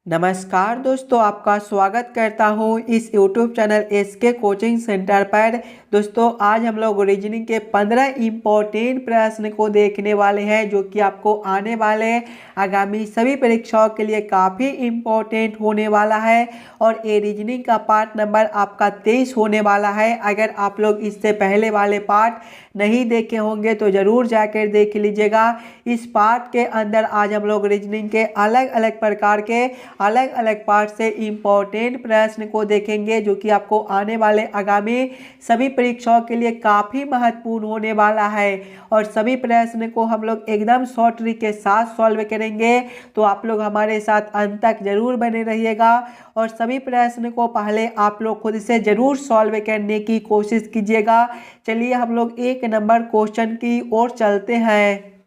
नमस्कार दोस्तों, आपका स्वागत करता हूं इस YouTube channel SK coaching centre पर। दोस्तों आज हम लोग रीजनिंग के 15 इम्पोर्टेंट प्रश्न को देखने वाले हैं जो कि आपको आने वाले आगामी सभी परीक्षाओं के लिए काफ़ी इम्पोर्टेंट होने वाला है। और ये रीजनिंग का पार्ट नंबर आपका 23 होने वाला है। अगर आप लोग इससे पहले वाले पार्ट नहीं देखे होंगे तो ज़रूर जाकर देख लीजिएगा। इस पार्ट के अंदर आज हम लोग रीजनिंग के अलग अलग प्रकार के अलग अलग पार्ट से इम्पोर्टेंट प्रश्न को देखेंगे जो कि आपको आने वाले आगामी सभी परीक्षाओं के लिए काफ़ी महत्वपूर्ण होने वाला है। और सभी प्रश्न को हम लोग एकदम शॉर्ट ट्रिक के साथ सॉल्व करेंगे, तो आप लोग हमारे साथ अंत तक जरूर बने रहिएगा। और सभी प्रश्न को पहले आप लोग खुद से जरूर सॉल्व करने की कोशिश कीजिएगा। चलिए हम लोग एक नंबर क्वेश्चन की ओर चलते हैं।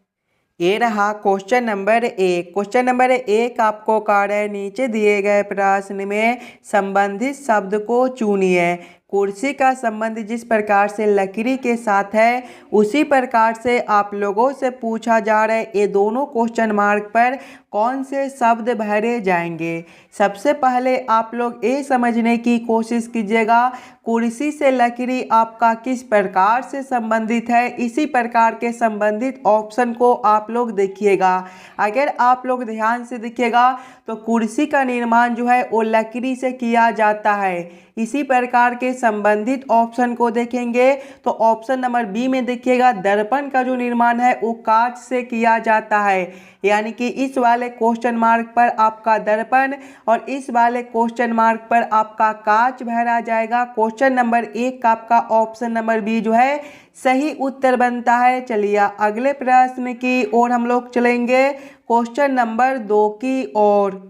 ये रहा क्वेश्चन नंबर 1। क्वेश्चन नंबर 1 आपको कार्ड है, नीचे दिए गए प्रश्न में संबंधित शब्द को चुनिए। कुर्सी का संबंध जिस प्रकार से लकड़ी के साथ है उसी प्रकार से आप लोगों से पूछा जा रहा है, ये दोनों क्वेश्चन मार्क पर कौन से शब्द भरे जाएंगे। सबसे पहले आप लोग ये समझने की कोशिश कीजिएगा कुर्सी से लकड़ी आपका किस प्रकार से संबंधित है। इसी प्रकार के संबंधित ऑप्शन को आप लोग देखिएगा। अगर आप लोग ध्यान से देखिएगा तो कुर्सी का निर्माण जो है वो लकड़ी से किया जाता है। इसी प्रकार के संबंधित ऑप्शन को देखेंगे तो ऑप्शन नंबर बी में देखिएगा दर्पण का जो निर्माण है वो कांच से किया जाता है। यानी कि इस वाले क्वेश्चन मार्क पर आपका दर्पण और इस वाले क्वेश्चन मार्क पर आपका कांच भरा जाएगा। क्वेश्चन नंबर 1 का आपका ऑप्शन नंबर बी जो है सही उत्तर बनता है। चलिए अगले प्रश्न की ओर हम लोग चलेंगे, क्वेश्चन नंबर 2 की ओर।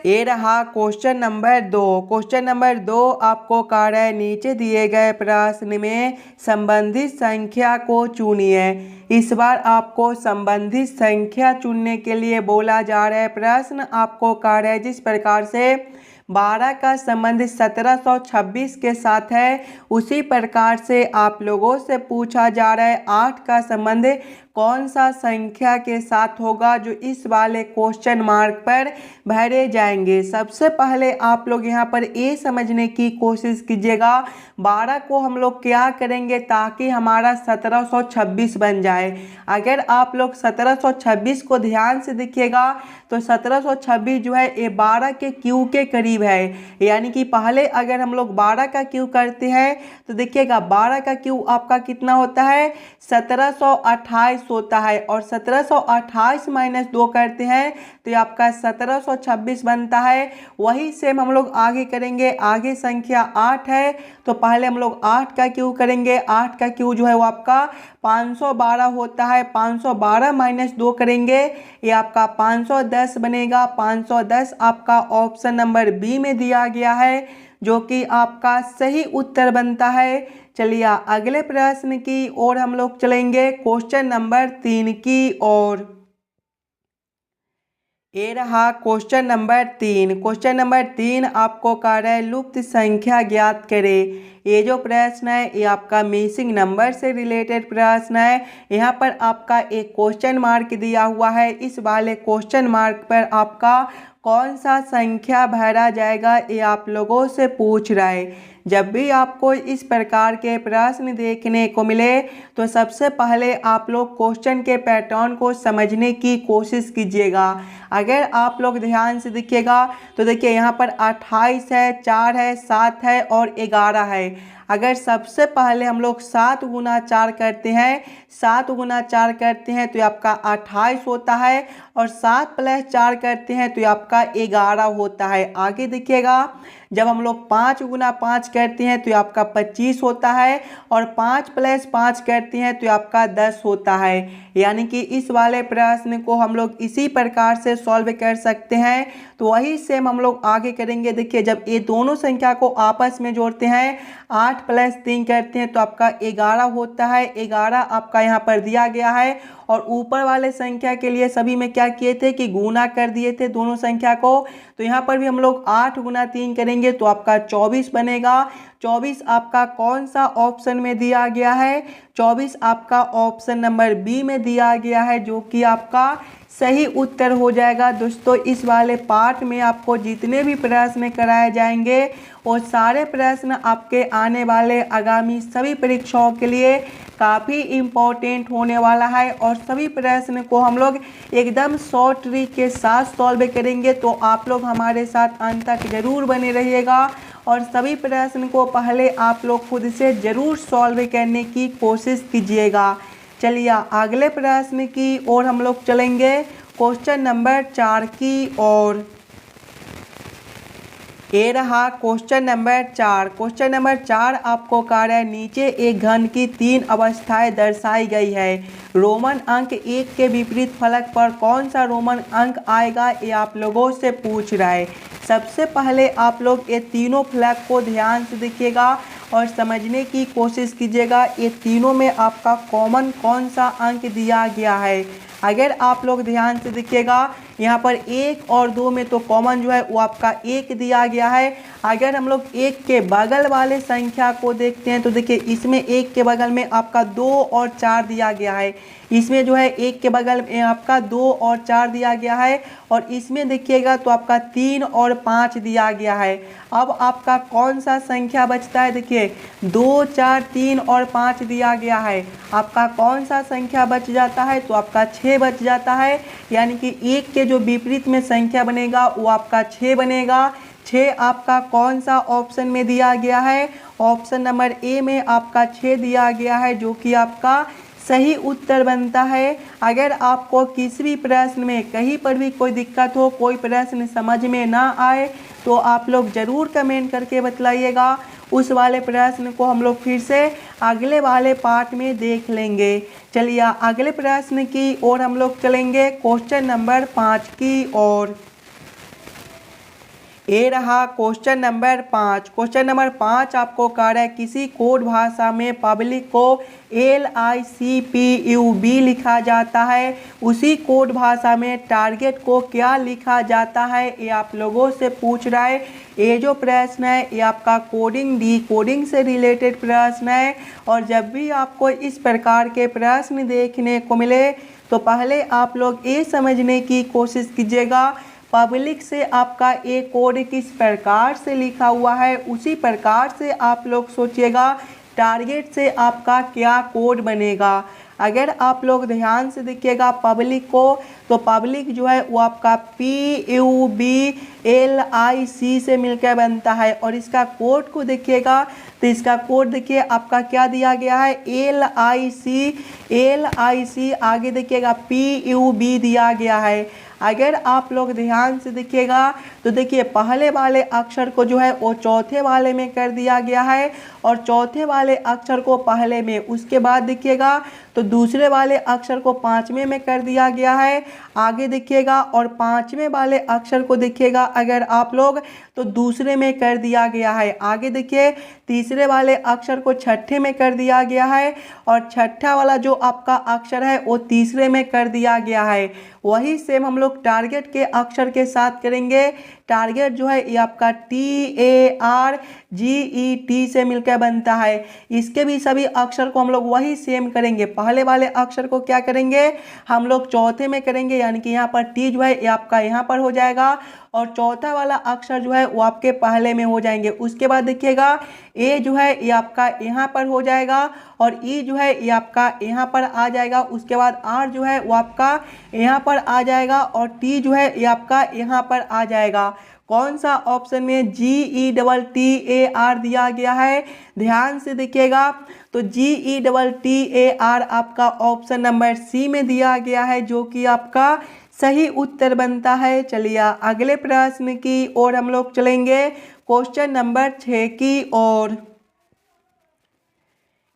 ये रहा क्वेश्चन नंबर 2। क्वेश्चन नंबर 2 आपको कार्य है, नीचे दिए गए प्रश्न में संबंधित संख्या को चुनिए। इस बार आपको संबंधित संख्या चुनने के लिए बोला जा रहा है। प्रश्न आपको कार्य है जिस प्रकार से 12 का संबंध 1726 के साथ है उसी प्रकार से आप लोगों से पूछा जा रहा है 8 का संबंध कौन सा संख्या के साथ होगा जो इस वाले क्वेश्चन मार्क पर भरे जाएंगे। सबसे पहले आप लोग यहाँ पर ये समझने की कोशिश कीजिएगा 12 को हम लोग क्या करेंगे ताकि हमारा 1726 बन जाए। अगर आप लोग 1726 को ध्यान से देखिएगा तो 1726 जो है ये 12 के क्यू के करीब है। यानी कि पहले अगर हम लोग 12 का क्यू करते हैं तो देखिएगा 12 का क्यू आपका कितना होता है 1728 होता है। और 1728 माइनस 2 करते हैं तो ये आपका 1726 बनता है। वही सेम हम लोग आगे करेंगे। आगे संख्या 8 है तो पहले हम लोग 8 का क्यू करेंगे। 8 का क्यू जो है वो आपका 512 होता है। 512 माइनस 2 करेंगे ये आपका 510 बनेगा। 510 आपका ऑप्शन नंबर बी में दिया गया है जो कि आपका सही उत्तर बनता है। चलिए अगले प्रश्न की ओर हम लोग चलेंगे, क्वेश्चन नंबर 3 की ओर। ये रहा क्वेश्चन नंबर 3। क्वेश्चन नंबर 3 आपको कार्य है लुप्त संख्या ज्ञात करें। ये जो प्रश्न है ये आपका मिसिंग नंबर से रिलेटेड प्रश्न है। यहाँ पर आपका एक क्वेश्चन मार्क दिया हुआ है। इस वाले क्वेश्चन मार्क पर आपका कौन सा संख्या भरा जाएगा ये आप लोगों से पूछ रहा है। जब भी आपको इस प्रकार के प्रश्न देखने को मिले तो सबसे पहले आप लोग क्वेश्चन के पैटर्न को समझने की कोशिश कीजिएगा। अगर आप लोग ध्यान से देखिएगा तो देखिए यहाँ पर 28 है, 4 है, 7 है और 11 है। अगर सबसे पहले हम लोग 7 गुना 4 करते हैं, 7 गुना 4 करते हैं तो ये आपका 28 होता है। और 7 प्लस 4 करते हैं तो ये आपका 11 होता है। आगे देखिएगा जब हम लोग 5 गुना 5 करते हैं तो ये आपका 25 होता है। और 5 प्लस 5 करते हैं तो ये आपका 10 होता है। यानी कि इस वाले प्रश्न को हम लोग इसी प्रकार से सॉल्व कर सकते हैं। तो वही सेम हम लोग आगे करेंगे। देखिए जब ये दोनों संख्या को आपस में जोड़ते हैं 8 प्लस 3 करते हैं तो आपका 11 होता है। 11 आपका यहाँ पर दिया गया है। और ऊपर वाले संख्या के लिए सभी में क्या किए थे कि गुना कर दिए थे दोनों संख्या को। तो यहाँ पर भी हम लोग 8 गुना 3 करेंगे तो आपका 24 बनेगा। 24 आपका कौन सा ऑप्शन में दिया गया है? 24 आपका ऑप्शन नंबर बी में दिया गया है जो कि आपका सही उत्तर हो जाएगा। दोस्तों इस वाले पार्ट में आपको जितने भी प्रश्न कराए जाएंगे वो सारे प्रश्न आपके आने वाले आगामी सभी परीक्षाओं के लिए काफ़ी इम्पोर्टेंट होने वाला है और सभी प्रश्न को हम लोग एकदम शॉर्ट ट्रिक के साथ सॉल्व करेंगे। तो आप लोग हमारे साथ अंत तक ज़रूर बने रहिएगा और सभी प्रश्न को पहले आप लोग खुद से ज़रूर सॉल्व करने की कोशिश कीजिएगा। चलिए अगले प्रश्न की ओर हम लोग चलेंगे, क्वेश्चन नंबर 4 की ओर। ये रहा क्वेश्चन नंबर 4। क्वेश्चन नंबर 4 आपको कह रहा है नीचे एक घन की 3 अवस्थाएं दर्शाई गई है। रोमन अंक 1 के विपरीत फलक पर कौन सा रोमन अंक आएगा, ये आप लोगों से पूछ रहा है। सबसे पहले आप लोग ये तीनों फलक को ध्यान से देखिएगा और समझने की कोशिश कीजिएगा ये तीनों में आपका कॉमन कौन सा अंक दिया गया है। अगर आप लोग ध्यान से देखिएगा यहाँ पर 1 और 2 में तो कॉमन जो है वो आपका 1 दिया गया है। अगर हम लोग 1 के बगल वाले संख्या को देखते हैं तो देखिए इसमें 1 के बगल में आपका 2 और 4 दिया गया है। इसमें जो है 1 के बगल में आपका 2 और 4 दिया गया है और इसमें देखिएगा तो आपका 3 और 5 दिया गया है। अब आपका कौन सा संख्या बचता है, देखिए 2, 4, 3 और 5 दिया गया है। आपका कौन सा संख्या बच जाता है, तो आपका 6 बच जाता है। यानी कि 1 के जो विपरीत में संख्या बनेगा वो आपका 6 बनेगा। 6 आपका कौन सा ऑप्शन में दिया गया है, ऑप्शन नंबर ए में आपका 6 दिया गया है, जो कि आपका सही उत्तर बनता है। अगर आपको किसी भी प्रश्न में कहीं पर भी कोई दिक्कत हो, कोई प्रश्न समझ में ना आए तो आप लोग ज़रूर कमेंट करके बतलाइएगा। उस वाले प्रश्न को हम लोग फिर से अगले वाले पार्ट में देख लेंगे। चलिए अगले प्रश्न की ओर हम लोग चलेंगे, क्वेश्चन नंबर 5 की ओर। ये रहा क्वेश्चन नंबर 5। क्वेश्चन नंबर 5 आपको कह रहा है किसी कोड भाषा में पब्लिक को LICPUB लिखा जाता है, उसी कोड भाषा में टारगेट को क्या लिखा जाता है, ये आप लोगों से पूछ रहा है। ये जो प्रश्न है ये आपका कोडिंग डिकोडिंग से रिलेटेड प्रश्न है और जब भी आपको इस प्रकार के प्रश्न देखने को मिले तो पहले आप लोग ये समझने की कोशिश कीजिएगा पब्लिक से आपका ये कोड किस प्रकार से लिखा हुआ है, उसी प्रकार से आप लोग सोचिएगा टारगेट से आपका क्या कोड बनेगा। अगर आप लोग ध्यान से देखिएगा पब्लिक को, तो पब्लिक जो है वो आपका PUBLIC से मिलकर बनता है और इसका कोड को देखिएगा तो इसका कोड देखिए आपका क्या दिया गया है, LIC आगे देखिएगा PUB दिया गया है। अगर आप लोग ध्यान से देखिएगा तो देखिए पहले वाले अक्षर को जो है वो चौथे वाले में कर दिया गया है और चौथे वाले अक्षर को पहले में, उसके बाद देखिएगा तो दूसरे वाले अक्षर को 5वें में कर दिया गया है। आगे देखिएगा और 5वें वाले अक्षर को देखिएगा अगर आप लोग तो दूसरे में कर दिया गया है। आगे देखिए तीसरे वाले अक्षर को 6ठे में कर दिया गया है और 6ठा वाला जो आपका अक्षर है वो तीसरे में कर दिया गया है। वही सेम हम लोग टारगेट के अक्षर के साथ करेंगे। टारगेट जो है ये आपका TARGET से मिलकर बनता है। इसके भी सभी अक्षर को हम लोग वही सेम करेंगे। पहले वाले अक्षर को क्या करेंगे, हम लोग चौथे में करेंगे, यानी कि यहाँ पर T जो है ये आपका यहाँ पर हो जाएगा और चौथा वाला अक्षर जो है वो आपके पहले में हो जाएंगे। उसके बाद देखिएगा A जो है ये आपका यहाँ पर हो जाएगा और E जो है ये आपका यहाँ पर आ जाएगा। उसके बाद R जो है वो आपका यहाँ पर आ जाएगा और T जो है ये आपका यहाँ पर आ जाएगा। कौन सा ऑप्शन में GETTAR दिया गया है, ध्यान से देखिएगा तो GETTAR आपका ऑप्शन नंबर C में दिया गया है, जो कि आपका सही उत्तर बनता है। चलिए अगले प्रश्न की ओर हम लोग चलेंगे, क्वेश्चन नंबर 6 की ओर।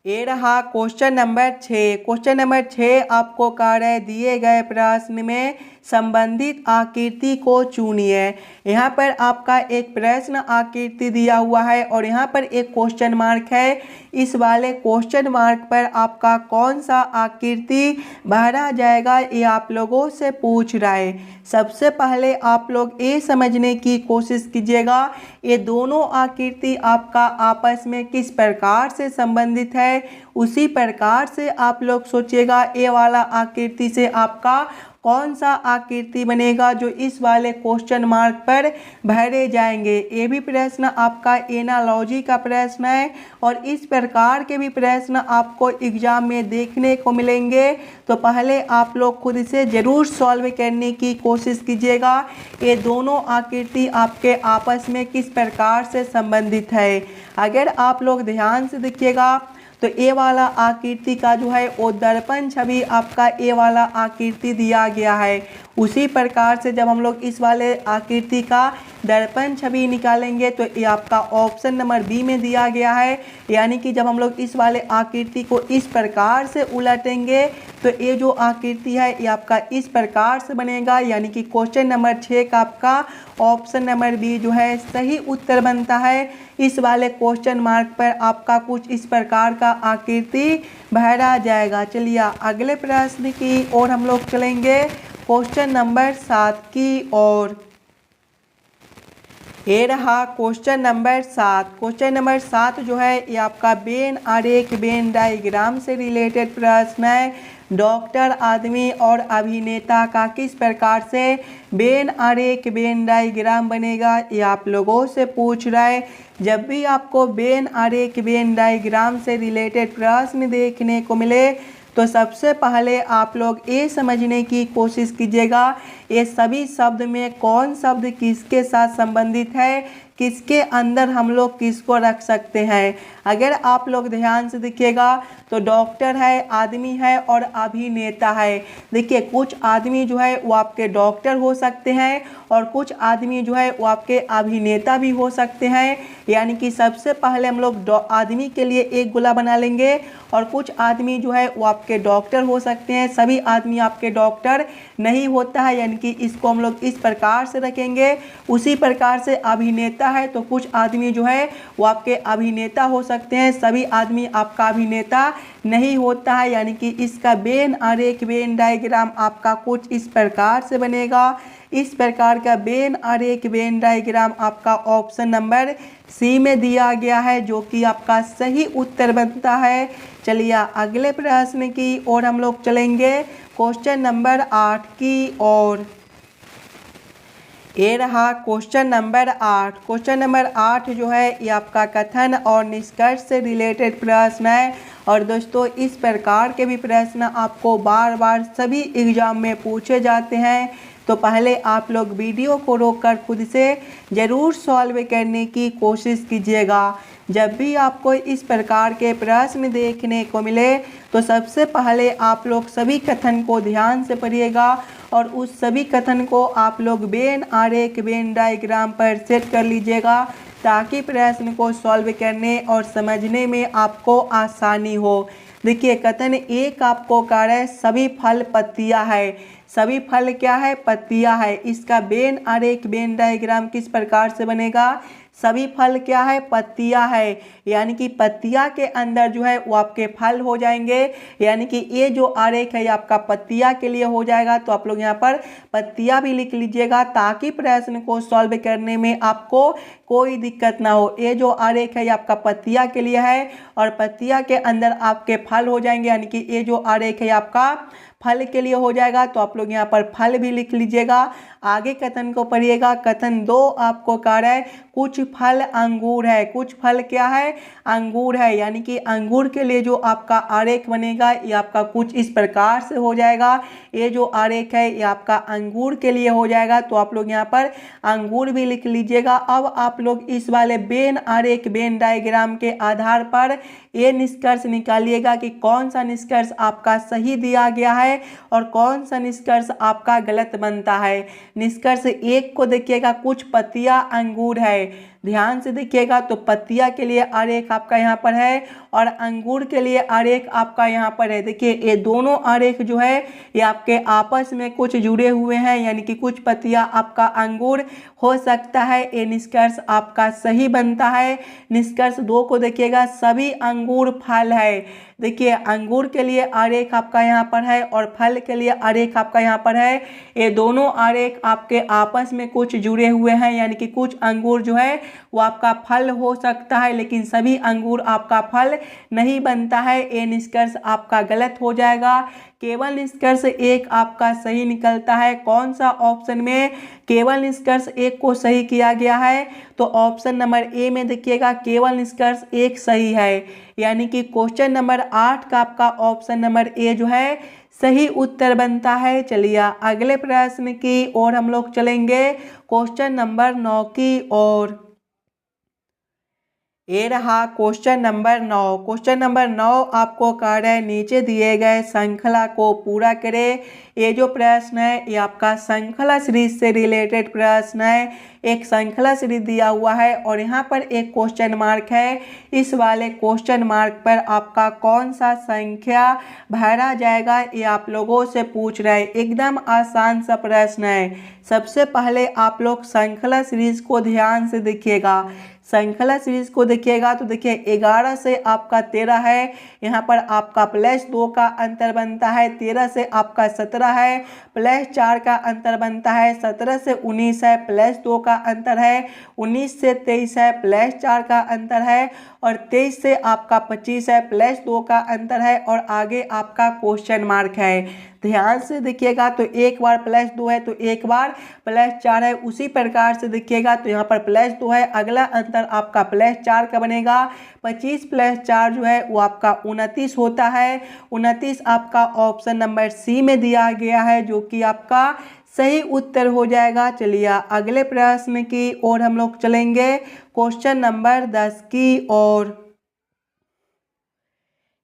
ये रहा क्वेश्चन नंबर 6। क्वेश्चन नंबर 6 आपको कह रहा है दिए गए प्रश्न में संबंधित आकृति को चुनिए। यहाँ पर आपका एक प्रश्न आकृति दिया हुआ है और यहाँ पर एक क्वेश्चन मार्क है। इस वाले क्वेश्चन मार्क पर आपका कौन सा आकृति भरा जाएगा, ये आप लोगों से पूछ रहा है। सबसे पहले आप लोग ये समझने की कोशिश कीजिएगा ये दोनों आकृति आपका आपस में किस प्रकार से संबंधित है, उसी प्रकार से आप लोग सोचिएगा ये वाला आकृति से आपका कौन सा आकृति बनेगा जो इस वाले क्वेश्चन मार्क पर भरे जाएंगे। ये भी प्रश्न आपका एनालॉजी का प्रश्न है और इस प्रकार के भी प्रश्न आपको एग्जाम में देखने को मिलेंगे। तो पहले आप लोग खुद से ज़रूर सॉल्व करने की कोशिश कीजिएगा ये दोनों आकृति आपके आपस में किस प्रकार से संबंधित है। अगर आप लोग ध्यान से देखिएगा तो ये वाला आकृति का जो है वो दर्पण छवि आपका ये वाला आकृति दिया गया है। उसी प्रकार से जब हम लोग इस वाले आकृति का दर्पण छवि निकालेंगे तो ये आपका ऑप्शन नंबर बी में दिया गया है। यानी कि जब हम लोग इस वाले आकृति को इस प्रकार से उलटेंगे तो ये जो आकृति है ये आपका इस प्रकार से बनेगा। यानी कि क्वेश्चन नंबर 6 का आपका ऑप्शन नंबर बी जो है सही उत्तर बनता है। इस वाले क्वेश्चन मार्क पर आपका कुछ इस प्रकार का आकृति भरा जाएगा। चलिए अगले प्रश्न की ओर हम लोग चलेंगे, क्वेश्चन नंबर 7 की ओर। ये रहा क्वेश्चन नंबर 7। क्वेश्चन नंबर 7 जो है ये आपका वेन आरेख वेन डायग्राम से रिलेटेड प्रश्न है। डॉक्टर आदमी और अभिनेता का किस प्रकार से वेन आरेख वेन डायग्राम बनेगा ये आप लोगों से पूछ रहा है। जब भी आपको वेन आरेख वेन डायग्राम से रिलेटेड प्रश्न देखने को मिले तो सबसे पहले आप लोग ये समझने की कोशिश कीजिएगा ये सभी शब्द में कौन शब्द किसके साथ संबंधित है, किसके अंदर हम लोग किसको रख सकते हैं। अगर आप लोग ध्यान से देखिएगा तो डॉक्टर है, आदमी है और अभिनेता है। देखिए कुछ आदमी जो है वो आपके डॉक्टर हो सकते हैं और कुछ आदमी जो है वो आपके अभिनेता भी हो सकते हैं। यानी कि सबसे पहले हम लोग आदमी के लिए एक गोला बना लेंगे और कुछ आदमी जो है वो आपके डॉक्टर हो सकते हैं। सभी आदमी आपके डॉक्टर नहीं होता है, यानी कि इसको हम लोग इस प्रकार से रखेंगे। उसी प्रकार से अभिनेता है तो कुछ आदमी जो है वो आपके अभिनेता हो सकते हैं, सभी आदमी आपका अभिनेता नहीं होता है। यानी कि इसका वेन आरेख वेन डायग्राम आपका कुछ इस प्रकार से बनेगा। इस प्रकार का वेन आरेख वेन डायग्राम आपका ऑप्शन नंबर सी में दिया गया है जो कि आपका सही उत्तर बनता है। चलिए अगले प्रश्न की ओर हम लोग चलेंगे, क्वेश्चन नंबर 8 की ओर। ये रहा क्वेश्चन नंबर 8। क्वेश्चन नंबर 8 जो है ये आपका कथन और निष्कर्ष से रिलेटेड प्रश्न है। और दोस्तों इस प्रकार के भी प्रश्न आपको बार बार सभी एग्जाम में पूछे जाते हैं। तो पहले आप लोग वीडियो को रोककर खुद से ज़रूर सॉल्व करने की कोशिश कीजिएगा। जब भी आपको इस प्रकार के प्रश्न देखने को मिले तो सबसे पहले आप लोग सभी कथन को ध्यान से पढ़िएगा और उस सभी कथन को आप लोग वेन आरेख वेन डायग्राम पर सेट कर लीजिएगा ताकि प्रश्न को सॉल्व करने और समझने में आपको आसानी हो। देखिए कथन एक आपको कह रहा है सभी फल पत्तियां है। सभी फल क्या है, पत्तियां है। इसका वेन आरेख वेन डायग्राम किस प्रकार से बनेगा, सभी फल क्या है, पत्तियां है। यानी कि पत्तियां के अंदर जो है वो आपके फल हो जाएंगे। यानी कि ये जो आरेख है ये आपका पत्तियां के लिए हो जाएगा। तो आप लोग यहाँ पर पत्तियां भी लिख लीजिएगा ताकि प्रश्न को सॉल्व करने में आपको कोई दिक्कत ना हो। ये जो आरेख है ये आपका पत्तियां के लिए है और पत्तियां के अंदर आपके फल हो जाएंगे। यानी कि ये जो आरेख है आपका फल के लिए हो जाएगा। तो आप लोग यहाँ पर फल भी लिख लीजिएगा। आगे कथन को पढ़िएगा। कथन 2 आपको कह रहा है कुछ फल अंगूर है। कुछ फल क्या है, अंगूर है। यानी कि अंगूर के लिए जो आपका आरेख बनेगा ये आपका कुछ इस प्रकार से हो जाएगा। ये जो आरेख है ये आपका अंगूर के लिए हो जाएगा। तो आप लोग यहाँ पर अंगूर भी लिख लीजिएगा। अब आप लोग इस वाले वेन आरेख वेन डायग्राम के आधार पर ये निष्कर्ष निकालिएगा कि कौन सा निष्कर्ष आपका सही दिया गया है और कौन सा निष्कर्ष आपका गलत बनता है। निष्कर्ष 1 को देखिएगा, कुछ पत्तियां अंगूर है। ध्यान से देखिएगा तो पत्तियां के लिए आरेख आपका यहाँ पर है और अंगूर के लिए आरेख आपका यहाँ पर है। देखिए ये दोनों आरेख जो है ये आपके आपस में कुछ जुड़े हुए हैं। यानी कि कुछ पत्तियां आपका अंगूर हो सकता है। ये निष्कर्ष आपका सही बनता है। निष्कर्ष 2 को देखिएगा, सभी अंगूर फल है। देखिए अंगूर के लिए आरेख आपका यहाँ पर है और फल के लिए आरेख आपका यहाँ पर है। ये दोनों आरेख आपके आपस में कुछ जुड़े हुए हैं। यानी कि कुछ अंगूर जो है वो आपका फल हो सकता है लेकिन सभी अंगूर आपका फल नहीं बनता है। ये निष्कर्ष आपका गलत हो जाएगा। केवल निष्कर्ष एक आपका सही निकलता है। कौन सा ऑप्शन में केवल निष्कर्ष एक को सही किया गया है? तो ऑप्शन नंबर ए में देखिएगा केवल निष्कर्ष एक सही है, यानी कि क्वेश्चन नंबर 8 का आपका ऑप्शन नंबर ए जो है सही उत्तर बनता है। चलिए अगले प्रश्न की ओर हम लोग चलेंगे, क्वेश्चन नंबर 9 की ओर। ये रहा क्वेश्चन नंबर 9। क्वेश्चन नंबर 9 आपको कह रहा है नीचे दिए गए श्रृंखला को पूरा करें। ये जो प्रश्न है ये आपका श्रृंखला सीरीज से रिलेटेड प्रश्न है। एक श्रृंखला सीरीज दिया हुआ है और यहाँ पर एक क्वेश्चन मार्क है। इस वाले क्वेश्चन मार्क पर आपका कौन सा संख्या भरा जाएगा ये आप लोगों से पूछ रहा है। एकदम आसान सा प्रश्न है। सबसे पहले आप लोग श्रृंखला सीरीज को ध्यान से देखिएगा। श्रृंखला सीरीज को देखिएगा तो देखिए 11 से आपका 13 है, यहाँ पर आपका +2 का अंतर बनता है। 13 से आपका 17 है, +4 का अंतर बनता है। 17 से 19 है, +2 का अंतर है। 19 से 23 है, +4 का अंतर है। और 23 से आपका 25 है, +2 का अंतर है। और आगे आपका क्वेश्चन मार्क है। ध्यान से देखिएगा तो एक बार +2 है तो एक बार +4 है। उसी प्रकार से देखिएगा तो यहाँ पर +2 है, अगला अंतर आपका +4 का बनेगा। 25 + 4 जो है वो आपका 29 होता है। 29 आपका ऑप्शन नंबर सी में दिया गया है, जो कि आपका सही उत्तर हो जाएगा। चलिए अगले प्रश्न की ओर हम लोग चलेंगे, क्वेश्चन नंबर 10 की ओर।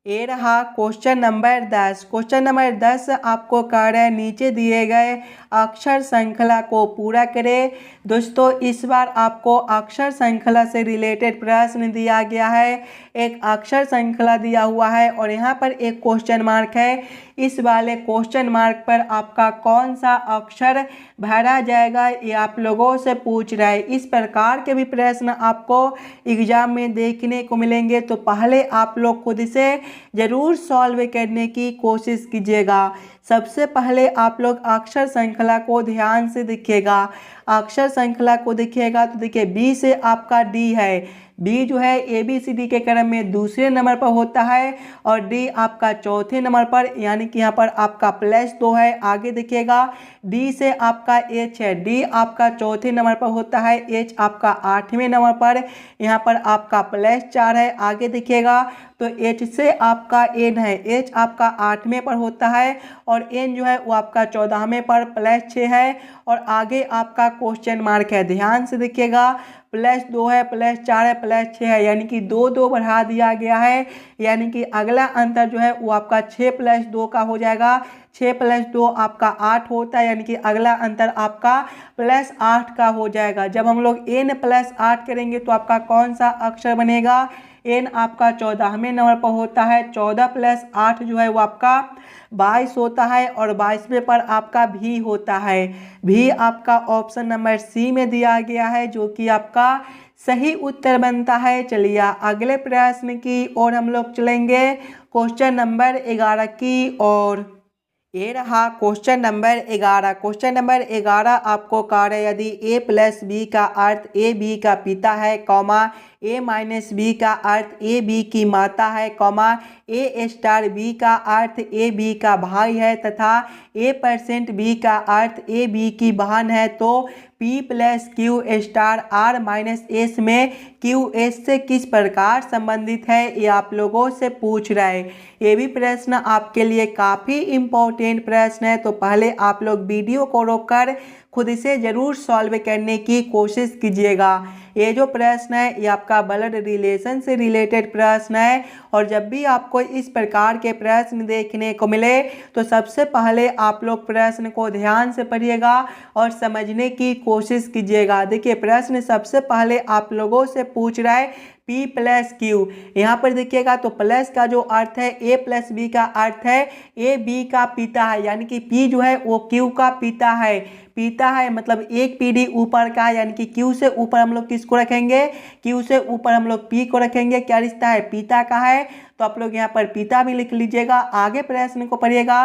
ये रहा क्वेश्चन नंबर 10। क्वेश्चन नंबर 10 आपको कह रहा है नीचे दिए गए अक्षर श्रृंखला को पूरा करें। दोस्तों इस बार आपको अक्षर श्रृंखला से रिलेटेड प्रश्न दिया गया है। एक अक्षर श्रृंखला दिया हुआ है और यहाँ पर एक क्वेश्चन मार्क है। इस वाले क्वेश्चन मार्क पर आपका कौन सा अक्षर भरा जाएगा ये आप लोगों से पूछ रहा है। इस प्रकार के भी प्रश्न आपको एग्जाम में देखने को मिलेंगे, तो पहले आप लोग खुद से जरूर सॉल्व करने की कोशिश कीजिएगा। सबसे पहले आप लोग अक्षर श्रृंखला को ध्यान से देखिएगा। अक्षर श्रृंखला को देखिएगा तो देखिए बी से आपका डी है। बी जो है ABCD के क्रम में दूसरे नंबर पर होता है और डी आपका चौथे नंबर पर, यानी कि यहाँ पर आपका +2 है। आगे देखिएगा डी से आपका H है। डी आपका चौथे नंबर पर होता है, H आपका 8वें नंबर पर, यहाँ पर आपका +4 है। आगे देखिएगा तो H से आपका N है। H आपका 8वें पर होता है और N जो है वो आपका 14वें पर, +6 है। और आगे आपका क्वेश्चन मार्क है। ध्यान से देखिएगा +2 है, +4 है, +6 है, यानी कि 2 बढ़ा दिया गया है। यानी कि अगला अंतर जो है वो आपका 6 + 2 का हो जाएगा। 6 + 2 आपका 8 होता है, यानी कि अगला अंतर आपका +8 का हो जाएगा। जब हम लोग n + 8 करेंगे तो आपका कौन सा अक्षर बनेगा? n आपका 14वें नंबर पर होता है। 14 + 8 जो है वो आपका 22 होता है और 22वें पर आपका भी होता है। भी आपका ऑप्शन नंबर सी में दिया गया है, जो कि आपका सही उत्तर बनता है। चलिए अगले प्रश्न की ओर हम लोग चलेंगे, क्वेश्चन नंबर 11 की ओर। ये रहा क्वेश्चन नंबर 11। क्वेश्चन नंबर 11 आपको कह रहे यदि A + B का अर्थ A B का पिता है, A - B का अर्थ A B की माता है, A* B का अर्थ A B का भाई है तथा A% B का अर्थ A B की बहन है, तो P + Q* R - S में Q S से किस प्रकार संबंधित है ये आप लोगों से पूछ रहा है। ये भी प्रश्न आपके लिए काफ़ी इम्पोर्टेंट प्रश्न है, तो पहले आप लोग वीडियो को रोककर खुद से ज़रूर सॉल्व करने की कोशिश कीजिएगा। ये जो प्रश्न है ये आपका ब्लड रिलेशन से रिलेटेड प्रश्न है और जब भी आपको इस प्रकार के प्रश्न देखने को मिले तो सबसे पहले आप लोग प्रश्न को ध्यान से पढ़िएगा और समझने की कोशिश कीजिएगा। देखिए प्रश्न सबसे पहले आप लोगों से पूछ रहा है P + Q। यहाँ पर देखिएगा तो प्लस का जो अर्थ है A + B का अर्थ है A B का पिता है, यानी कि P जो है वो Q का पिता है। पिता है मतलब एक पीढ़ी ऊपर का, यानी कि Q से ऊपर हम लोग किसको रखेंगे? Q से ऊपर हम लोग P को रखेंगे। क्या रिश्ता है? पिता का है तो आप लोग यहाँ पर पिता भी लिख लीजिएगा। आगे प्रश्न को पढ़िएगा।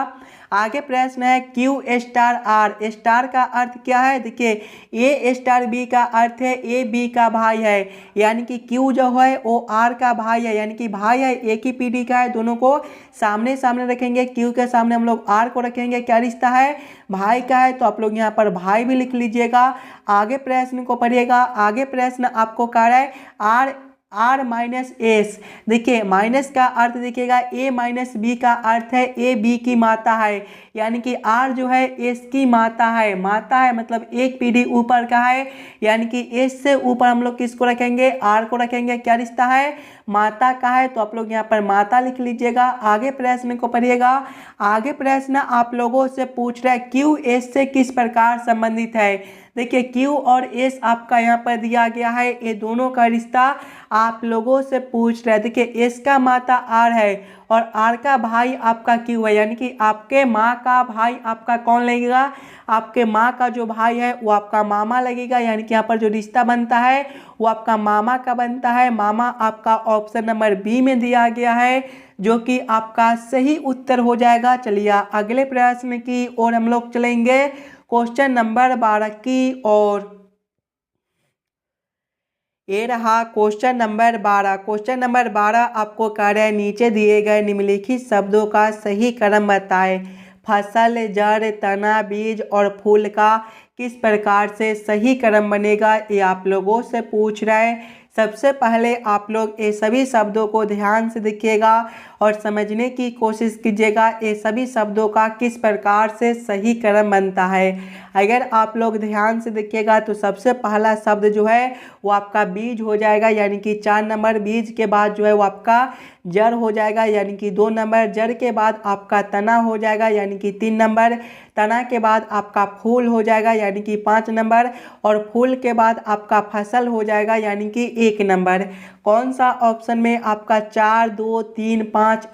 आगे प्रश्न है क्यू स्टार आर स्टार का अर्थ क्या है। देखिए ए स्टार बी का अर्थ है ए बी का भाई है, यानी कि क्यू जो है वो आर का भाई है, यानी कि भाई है, एक ही पीढ़ी का है। दोनों को सामने सामने रखेंगे, क्यू के सामने हम लोग आर को रखेंगे, क्या रिश्ता है, भाई का है। तो आप लोग यहाँ पर भाई भी लिख लीजिएगा। आगे प्रश्न को पढ़िएगा। आगे प्रश्न आपको कह रहा है आर माइनस एस। देखिए माइनस का अर्थ देखिएगा ए माइनस बी का अर्थ है ए बी की माता है, यानी कि आर जो है एस की माता है। माता है मतलब एक पीढ़ी ऊपर का है, यानी कि एस से ऊपर हम लोग किसको रखेंगे, आर को रखेंगे, क्या रिश्ता है, माता का है। तो आप लोग यहाँ पर माता लिख लीजिएगा। आगे प्रश्न को पढ़िएगा। आगे प्रश्न आप लोगों से पूछ रहा है क्यू एस से किस प्रकार संबंधित है। देखिए क्यू और एस आपका यहाँ पर दिया गया है, ये दोनों का रिश्ता आप लोगों से पूछ रहे हैं। देखिए एस का माता आर है और आर का भाई आपका क्यू है, यानी कि आपके माँ का भाई आपका कौन लगेगा, आपके माँ का जो भाई है वो आपका मामा लगेगा, यानी कि यहाँ पर जो रिश्ता बनता है वो आपका मामा का बनता है। मामा आपका ऑप्शन नंबर बी में दिया गया है, जो कि आपका सही उत्तर हो जाएगा। चलिए अगले प्रश्न की ओर हम लोग चलेंगे, क्वेश्चन नंबर 12 की ओर। ये रहा क्वेश्चन नंबर 12। क्वेश्चन नंबर 12 आपको कह रहे हैं नीचे दिए गए निम्नलिखित शब्दों का सही क्रम बताएं। फसल, जड़, तना, बीज और फूल का किस प्रकार से सही क्रम बनेगा, ये आप लोगों से पूछ रहा है। सबसे पहले आप लोग ये सभी शब्दों को ध्यान से देखिएगा और समझने की कोशिश कीजिएगा ये सभी शब्दों का किस प्रकार से सही क्रम बनता है। अगर आप लोग ध्यान से देखिएगा तो सबसे पहला शब्द जो है वो आपका बीज हो जाएगा, यानी कि 4 नंबर। बीज के बाद जो है वो आपका जड़ हो जाएगा, यानी कि 2 नंबर। जड़ के बाद आपका तना हो जाएगा, यानी कि 3 नंबर। तना के बाद आपका फूल हो जाएगा, यानी कि 5 नंबर। और फूल के बाद आपका फसल हो जाएगा, यानी कि 1 नंबर। कौन सा ऑप्शन में आपका 4, 2, 3, 5,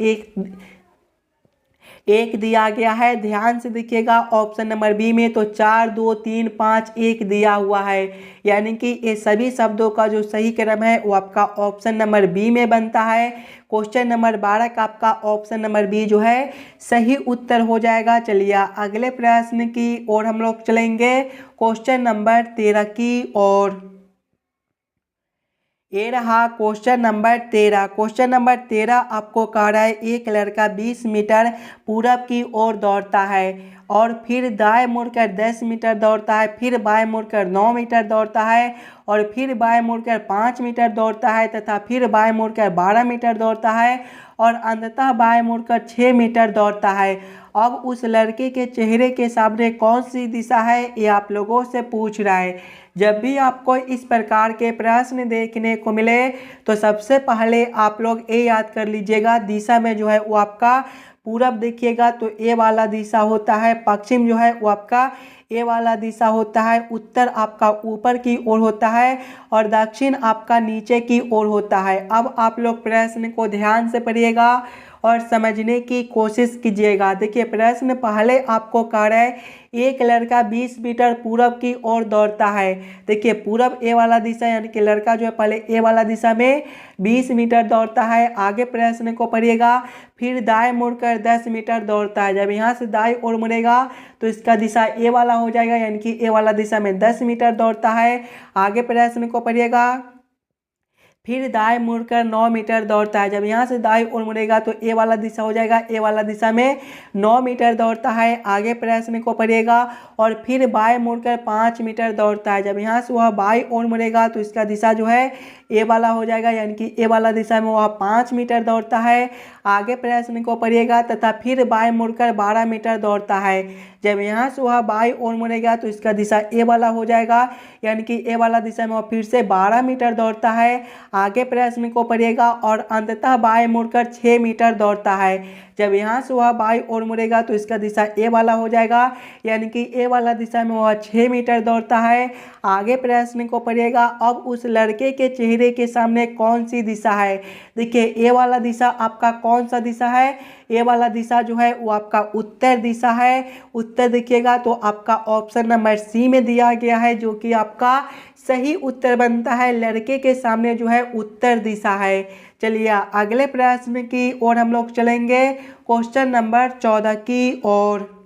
1 दिया गया है। ध्यान से देखिएगा ऑप्शन नंबर बी में तो 4, 2, 3, 5, 1 दिया हुआ है, यानी कि ये सभी शब्दों का जो सही क्रम है वो आपका ऑप्शन नंबर बी में बनता है। क्वेश्चन नंबर 12 का आपका ऑप्शन नंबर बी जो है सही उत्तर हो जाएगा। चलिए अगले प्रश्न की ओर हम लोग चलेंगे, क्वेश्चन नंबर 13 की ओर। ये रहा क्वेश्चन नंबर 13। क्वेश्चन नंबर 13 आपको कह रहा है एक लड़का 20 मीटर पूरब की ओर दौड़ता है और फिर दाएं मुड़कर 10 मीटर दौड़ता है, फिर बाएं मुड़कर 9 मीटर दौड़ता है और फिर बाएं मुड़कर 5 मीटर दौड़ता है तथा फिर बाएं मुड़कर 12 मीटर दौड़ता है और अंततः बाएं मुड़कर 6 मीटर दौड़ता है। अब उस लड़के के चेहरे के सामने कौन सी दिशा है, ये आप लोगों से पूछ रहा है। जब भी आपको इस प्रकार के प्रश्न देखने को मिले तो सबसे पहले आप लोग ये याद कर लीजिएगा, दिशा में जो है वो आपका पूरब देखिएगा तो ए वाला दिशा होता है, पश्चिम जो है वो आपका ए वाला दिशा होता है, उत्तर आपका ऊपर की ओर होता है और दक्षिण आपका नीचे की ओर होता है। अब आप लोग प्रश्न को ध्यान से पढ़िएगा और समझने की कोशिश कीजिएगा। देखिए प्रश्न पहले आपको कह रहा है एक लड़का 20 मीटर पूरब की ओर दौड़ता है। देखिए पूरब ए वाला दिशा, यानी कि लड़का जो है पहले ए वाला दिशा में 20 मीटर दौड़ता है। आगे प्रश्न को पढ़िएगा, फिर दाएं मुड़कर 10 मीटर दौड़ता है। जब यहाँ से दाएं ओर मुड़ेगा तो इसका दिशा ए वाला हो जाएगा, यानी कि ए वाला दिशा में 10 मीटर दौड़ता है। आगे प्रश्न को पढ़िएगा, फिर दाएं मुड़कर 9 मीटर दौड़ता है। जब यहाँ से दाएं ओर मुड़ेगा तो ए वाला दिशा हो जाएगा, ए वाला दिशा में 9 मीटर दौड़ता है। आगे प्रश्न को पढ़िएगा, और फिर बाएं मुड़कर 5 मीटर दौड़ता है। जब यहाँ से वह बाएं ओर मुड़ेगा तो इसका दिशा जो है ए वाला हो जाएगा, यानी कि ए वाला दिशा में वह 5 मीटर दौड़ता है। आगे प्रश्न को पढ़िएगा, तथा फिर बाएं मुड़कर 12 मीटर दौड़ता है। जब यहाँ से वह बाएं ओर मुड़ेगा तो इसका दिशा ए वाला हो जाएगा, यानी कि ए वाला दिशा में वह फिर से 12 मीटर दौड़ता है। आगे प्रश्न को पढ़िएगा, और अंततः बाएं मुड़कर 6 मीटर दौड़ता है। जब यहाँ से वह बाईं ओर मुड़ेगा तो इसका दिशा ए वाला हो जाएगा, यानी कि ए वाला दिशा में वह 6 मीटर दौड़ता है। आगे प्रश्न को पढ़िएगा, अब उस लड़के के चेहरे के सामने कौन सी दिशा है। देखिए ए वाला दिशा आपका कौन सा दिशा है, ए वाला दिशा जो है वो आपका उत्तर दिशा है। उत्तर देखिएगा तो आपका ऑप्शन नंबर सी में दिया गया है, जो कि आपका सही उत्तर बनता है। लड़के के सामने जो है उत्तर दिशा है। चलिए अगले प्रश्न की ओर हम लोग चलेंगे, क्वेश्चन नंबर 14 की ओर।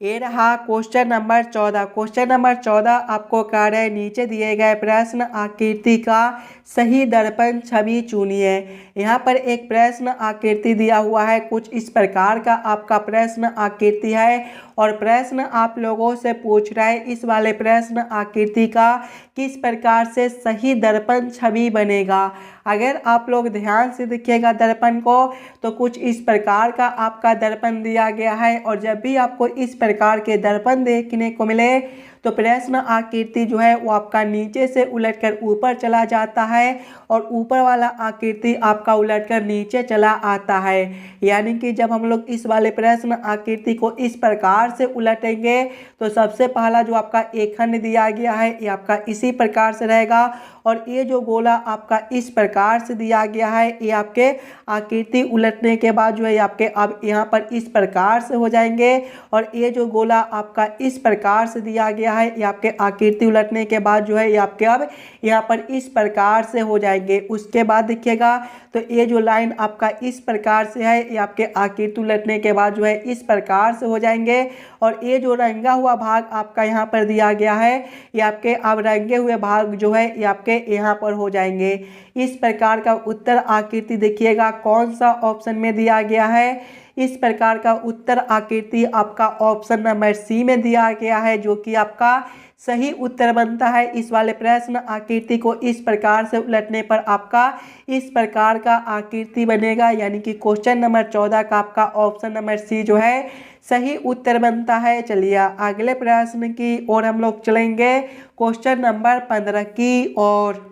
ये रहा क्वेश्चन नंबर 14। क्वेश्चन नंबर 14 आपको कार्य है, नीचे दिए गए प्रश्न आकृति का सही दर्पण छवि चुनिए। यहाँ पर एक प्रश्न आकृति दिया हुआ है, कुछ इस प्रकार का आपका प्रश्न आकृति है और प्रश्न आप लोगों से पूछ रहा है इस वाले प्रश्न आकृति का किस प्रकार से सही दर्पण छवि बनेगा। अगर आप लोग ध्यान से देखिएगा दर्पण को तो कुछ इस प्रकार का आपका दर्पण दिया गया है और जब भी आपको इस प्रकार के दर्पण देखने को मिले तो प्रश्न आकृति जो है वो आपका नीचे से उलटकर ऊपर चला जाता है और ऊपर वाला आकृति आपका उलटकर नीचे चला आता है। यानी कि जब हम लोग इस वाले प्रश्न आकृति को इस प्रकार से उलटेंगे तो सबसे पहला जो आपका एक खंड दिया गया है ये आपका इसी प्रकार से रहेगा और ये जो गोला आपका इस प्रकार से दिया गया है ये आपके आकृति उलटने के बाद जो है आपके अब यहाँ पर इस प्रकार से हो जाएंगे और ये जो गोला आपका इस प्रकार से दिया गया है ये आपके आकृति उलटने के बाद जो है ये आपके अब यहाँ पर इस प्रकार से हो जाएंगे। उसके बाद देखिएगा तो ये जो लाइन आपका इस प्रकार से है ये आपके आकृति उलटने के बाद जो है इस प्रकार से हो जाएंगे और ये जो रंगा हुआ भाग आपका यहाँ पर दिया गया है ये आपके अब रंगे हुए भाग जो है ये आपके यहाँ पर हो जाएंगे। इस प्रकार का उत्तर आकृति देखिएगा कौन सा ऑप्शन में दिया गया है। इस प्रकार का उत्तर आकृति आपका ऑप्शन नंबर सी में दिया गया है जो कि आपका सही उत्तर बनता है। इस वाले प्रश्न आकृति को इस प्रकार से उलटने पर आपका इस प्रकार का आकृति बनेगा, यानी कि क्वेश्चन नंबर 14 का आपका ऑप्शन नंबर सी जो है सही उत्तर बनता है। चलिए अगले प्रश्न की ओर हम लोग चलेंगे, क्वेश्चन नंबर 15 की ओर।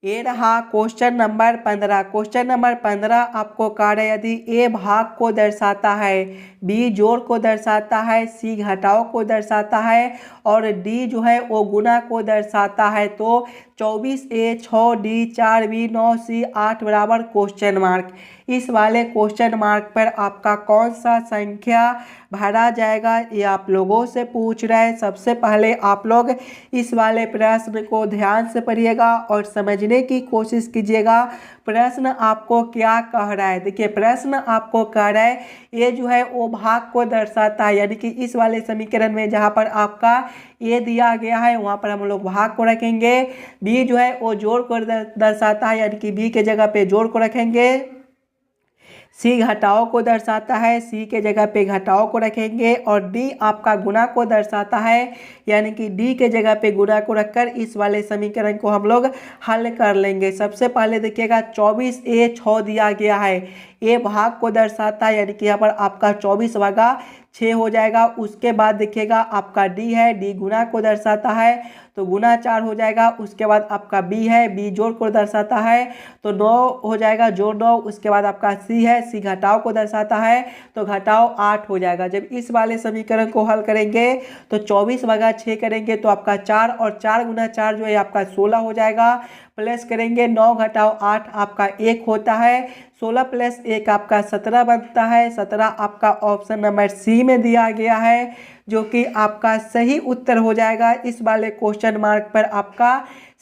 ये रहा क्वेश्चन नंबर 15। क्वेश्चन नंबर 15 आपको कार्य यदि ए भाग को दर्शाता है, बी जोड़ को दर्शाता है, सी घटाव को दर्शाता है और डी जो है वो गुणा को दर्शाता है तो 24A 6D 4B 9C 8 बराबर क्वेश्चन मार्क। इस वाले क्वेश्चन मार्क पर आपका कौन सा संख्या भरा जाएगा ये आप लोगों से पूछ रहे हैं। सबसे पहले आप लोग इस वाले प्रश्न को ध्यान से पढ़िएगा और समझने की कोशिश कीजिएगा प्रश्न आपको क्या कह रहा है। देखिए प्रश्न आपको कह रहा है ये जो है वो भाग को दर्शाता है, यानी कि इस वाले समीकरण में जहाँ पर आपका ये दिया गया है वहाँ पर हम लोग भाग को रखेंगे। बी जो है वो जोड़ को दर्शाता है, यानी कि बी के जगह पे जोड़ को रखेंगे। सी घटाव को दर्शाता है, सी के जगह पे घटाव को रखेंगे और डी आपका गुणा को दर्शाता है, यानी कि डी के जगह पे गुणा को रखकर इस वाले समीकरण को हम लोग हल कर लेंगे। सबसे पहले देखिएगा 24A 6 दिया गया है, ए भाग को दर्शाता है, यानी कि यहाँ पर आपका 24 भागा 6 हो जाएगा। उसके बाद देखिएगा आपका डी है, डी गुणा को दर्शाता है तो गुणा 4 हो जाएगा। उसके बाद आपका बी है, बी जोड़ को दर्शाता है तो 9 हो जाएगा, जोड़ 9। उसके बाद आपका सी है, सी घटाव को दर्शाता है तो घटाव 8 हो जाएगा। जब इस वाले समीकरण को हल करेंगे तो 24 भागा 6 करेंगे तो आपका 4 और 4 गुना 4 जो है आपका 16 हो जाएगा। प्लस करेंगे 9 घटाव 8 आपका 1 होता है, 16 प्लस 1 आपका 17 बनता है। 17 आपका ऑप्शन नंबर सी में दिया गया है जो कि आपका सही उत्तर हो जाएगा। इस वाले क्वेश्चन मार्क पर आपका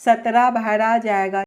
17 भरा जाएगा।